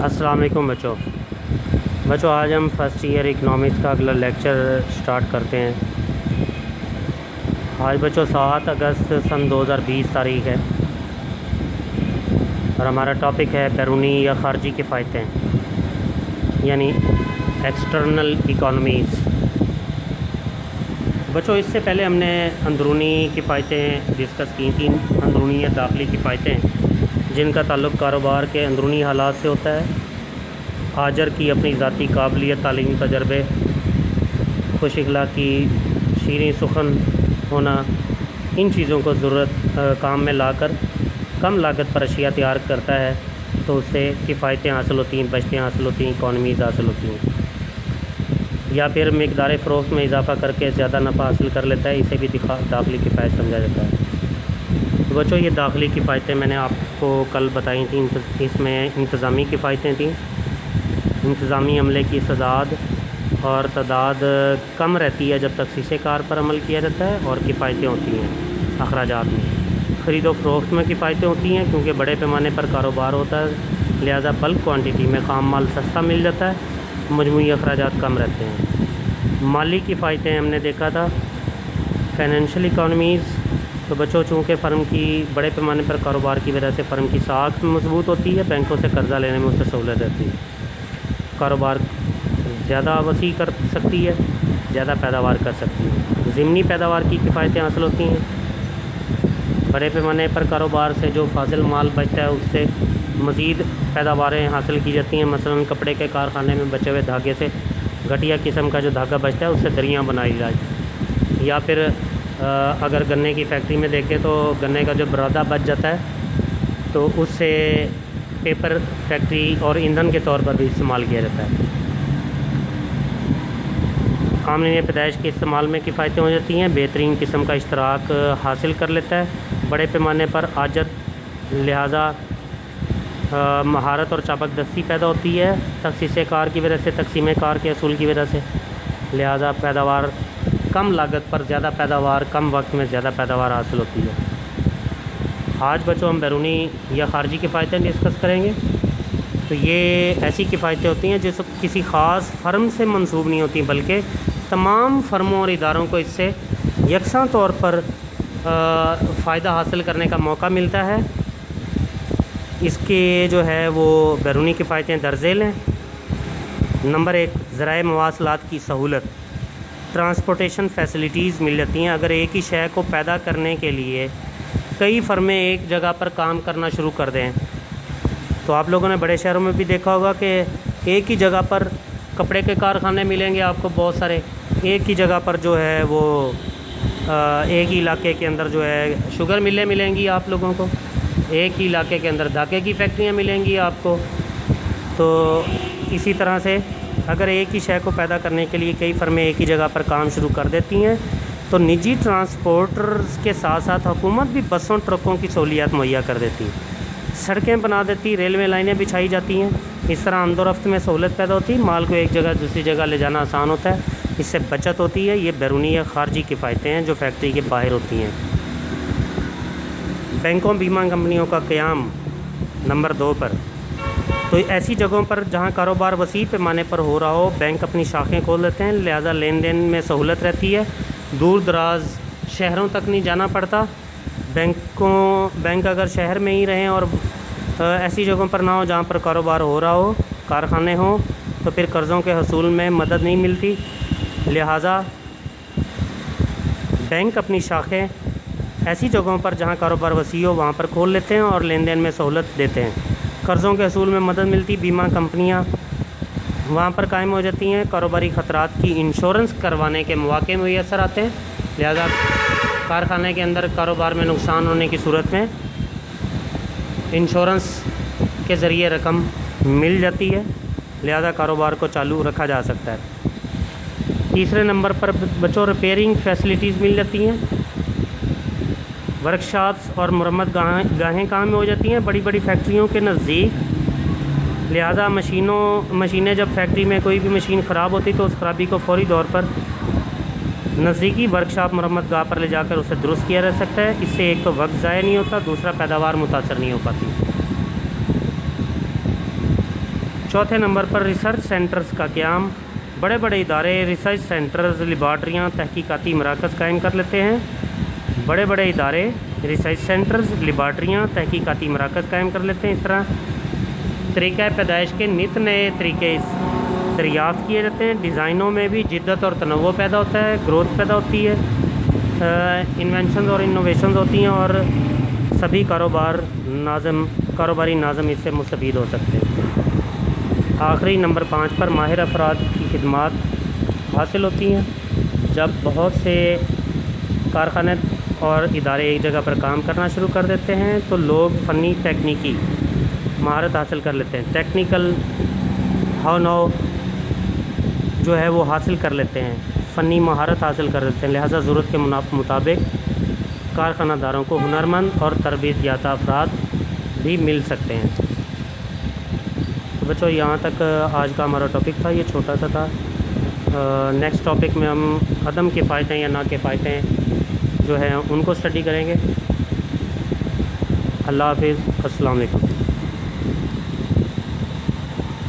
अस्सलाम वालेकुम बच्चों आज हम फ़र्स्ट ईयर इकनॉमिक्स का अगला लेक्चर स्टार्ट करते हैं। आज बच्चों 7 अगस्त सन 2020 तारीख है और हमारा टॉपिक है बैरूनी या ख़ारजी किफ़ायतें यानी एक्सटर्नल इकॉनमीज़। बच्चों इससे पहले हमने अंदरूनी किफ़ायतें डिस्कस की थी। अंदरूनी या दाखिली किफ़ायतें जिनका ताल्लुक़ कारोबार के अंदरूनी हालात से होता है। आजर की अपनी ज़ाती काबिलियत, तालीमी तजर्बे, खुश अखलाक़ी, शीरीं सुखन होना, इन चीज़ों को ज़रूरत काम में लाकर कम लागत पर अशिया तैयार करता है तो उससे किफ़ायतें हासिल होती हैं, बचतें हासिल होती हैं, इकॉनमीज़ हासिल होती हैं। या फिर मिक़दार फ़रोख्त में इजाफ़ा करके ज़्यादा नफ़ा हासिल कर लेता है, इसे भी दाखिली किफ़ायत समझा जाता है। तो बच्चों ये दाखिली किफ़ायतें मैंने आपको कल बताई थी। इसमें इंतज़ामी किफ़ायतें थी। इंतज़ामी अमले की सदाद और तादाद कम रहती है जब तक शीशे कार पर अमल किया जाता है, और किफ़ायतें होती हैं अखराजात में। ख़रीदो फ़रोख्त में किफ़ायतें होती हैं क्योंकि बड़े पैमाने पर कारोबार होता है, लिहाजा बल्क क्वांटिटी में खाम माल सस्ता मिल जाता है, मजमूई अखराजात कम रहते हैं। माली किफ़ायतें हमने देखा था फ़ाइनेंशियल इकॉनमीज़। तो बच्चों चूँकि फ़र्म की बड़े पैमाने पर कारोबार की वजह से फ़र्म की साख मजबूत होती है, बैंकों से कर्ज़ा लेने में उससे सहूलत रहती है, कारोबार ज़्यादा वसी कर सकती है, ज़्यादा पैदावार कर सकती है। ज़िमनी पैदावार की किफ़ायतें हासिल होती हैं। बड़े पैमाने पर कारोबार से जो फाजिल माल बचता है उससे मज़ीद पैदावारें हासिल की जाती हैं। मसलन कपड़े के कारखाने में बचे हुए धागे से घटिया किस्म का जो धागा बचता है उससे दरियाँ बनाई जाए। या फिर अगर गन्ने की फैक्ट्री में देखें तो गन्ने का जो बरादा बच जाता है तो उससे पेपर फैक्ट्री और ईंधन के तौर पर भी इस्तेमाल किया जाता है। आमलीन पैदाइश के इस्तेमाल में किफ़ायतें हो जाती हैं। बेहतरीन किस्म का इश्तराक हासिल कर लेता है बड़े पैमाने पर आजत, लिहाजा महारत और चापकदस्ती पैदा होती है तखसीस कार की वजह से, तकसीम कार के असूल की वजह से। लिहाजा पैदावार कम लागत पर ज़्यादा पैदावार, कम वक्त में ज़्यादा पैदावार हासिल होती है। आज बच्चों हम बैरूनी या ख़ारजी किफ़ायतें डिस्कस करेंगे। तो ये ऐसी किफ़ायतें होती हैं जो किसी ख़ास फ़र्म से मंसूब नहीं होती, बल्कि तमाम फ़र्मों और इदारों को इससे यकसा तौर पर फ़ायदा हासिल करने का मौका मिलता है। इसके जो है वो बैरूनी किफ़ायतें दर्जेल हैं। नंबर 1, ज़राए मवासलात की सहूलत, ट्रांसपोर्टेशन फ़ैसिलिटीज़ मिल जाती हैं। अगर एक ही शय को पैदा करने के लिए कई फ़र्में एक जगह पर काम करना शुरू कर दें, तो आप लोगों ने बड़े शहरों में भी देखा होगा कि एक ही जगह पर कपड़े के कारखाने मिलेंगे आपको बहुत सारे। एक ही जगह पर जो है वो एक ही इलाके के अंदर जो है शुगर मिलें मिलेंगी आप लोगों को, एक ही इलाके के अंदर धागे की फैक्ट्रियाँ मिलेंगी आपको। तो इसी तरह से अगर एक ही शय को पैदा करने के लिए कई फ़र्में एक ही जगह पर काम शुरू कर देती हैं तो निजी ट्रांसपोर्टर्स के साथ साथ हुकूमत भी बसों, ट्रकों की सहूलियत मुहैया कर देती है, सड़कें बना देती, रेलवे लाइनें बिछाई जाती हैं। इस तरह आमदोरफ्त में सहूलत पैदा होती है, माल को एक जगह दूसरी जगह ले जाना आसान होता है, इससे बचत होती है। ये बैरूनी या ख़ारजी किफ़ायतें हैं जो फैक्ट्री के बाहर होती हैं। बैंकों, बीमा कंपनियों का क़याम नंबर 2 पर। तो ऐसी जगहों पर जहां कारोबार वसी पैमाने पर हो रहा हो, बैंक अपनी शाखें खोल लेते हैं, लिहाजा लेन देन में सहूलत रहती है। दूर दराज शहरों तक नहीं जाना पड़ता। बैंक अगर शहर में ही रहें और ऐसी जगहों पर ना हो जहां पर कारोबार हो रहा हो, कारखाने हों, तो फिर कर्ज़ों के हसूल में मदद नहीं मिलती। लिहाजा बैंक अपनी शाखें ऐसी जगहों पर जहां कारोबार वसी हो वहां पर खोल लेते हैं और लेन देन में सहूलत देते हैं। कर्ज़ों के असूल में मदद मिलती, बीमा कंपनियां वहाँ पर कायम हो जाती हैं। कारोबारी ख़तरात की इंश्योरेंस करवाने के मौके मुयस्सर आते हैं, लिहाजा कारखाने के अंदर कारोबार में नुकसान होने की सूरत में इंश्योरेंस के ज़रिए रकम मिल जाती है, लिहाजा कारोबार को चालू रखा जा सकता है। तीसरे नंबर पर बच्चों रिपेयरिंग फैसिलिटीज़ मिल जाती हैं। वर्कशॉप्स और मरम्मत गाहें कहाँ में हो जाती हैं? बड़ी बड़ी फैक्ट्रियों के नज़दीक। लिहाजा मशीनें जब फैक्ट्री में कोई भी मशीन ख़राब होती तो उस खराबी को फ़ौरी तौर पर नज़दीकी वर्कशॉप मरम्मत गाह पर ले जाकर उसे दुरुस्त किया जा सकता है। इससे एक तो वक्त ज़ाया नहीं होता, दूसरा पैदावार मुतासर नहीं हो पाती। चौथे नंबर पर रिसर्च सेंटर्स का क़याम। बड़े बड़े इदारे रिसर्च सेंटर्स, लेबार्ट्रियाँ, तहकीकाती मराकज़ कायम कर लेते हैं। बड़े बड़े इदारे रिसर्च सेंटर्स, लेबार्ट्रियाँ, तहकीकाती मराकज़ कायम कर लेते हैं। इस तरह तरीक़ा पैदाइश के नित नए तरीके दरियाफ़्त किए जाते हैं। डिज़ाइनों में भी जिद्दत और तनव्वुर पैदा होता है, ग्रोथ पैदा होती है, इन्वेंशन और इनोवेशंस होती हैं और सभी कारोबारी नाज़म इससे मुस्तफ़ीद हो सकते हैं। आखिरी नंबर 5 पर माहिर अफराद की खिदमात हासिल होती हैं। जब बहुत से कारखाने और इदारे एक जगह पर काम करना शुरू कर देते हैं तो लोग फ़नी तकनीकी महारत हासिल कर लेते हैं। टेक्निकल हाउ नाउ जो है वो हासिल कर लेते हैं, फ़नी महारत हासिल कर लेते हैं। लिहाजा ज़रूरत के मुताबिक कारखानादारों को हुनरमंद और तरबियत याफ्ता अफराद भी मिल सकते हैं। तो बच्चों, यहाँ तक आज का हमारा टॉपिक था, ये छोटा सा था। नेक्स्ट टॉपिक में हम अदम किफ़ायतें या ना किफ़ायतें जो हैं उनको स्टडी करेंगे। अल्लाह हाफ़िज़, अस्सलाम वालेकुम।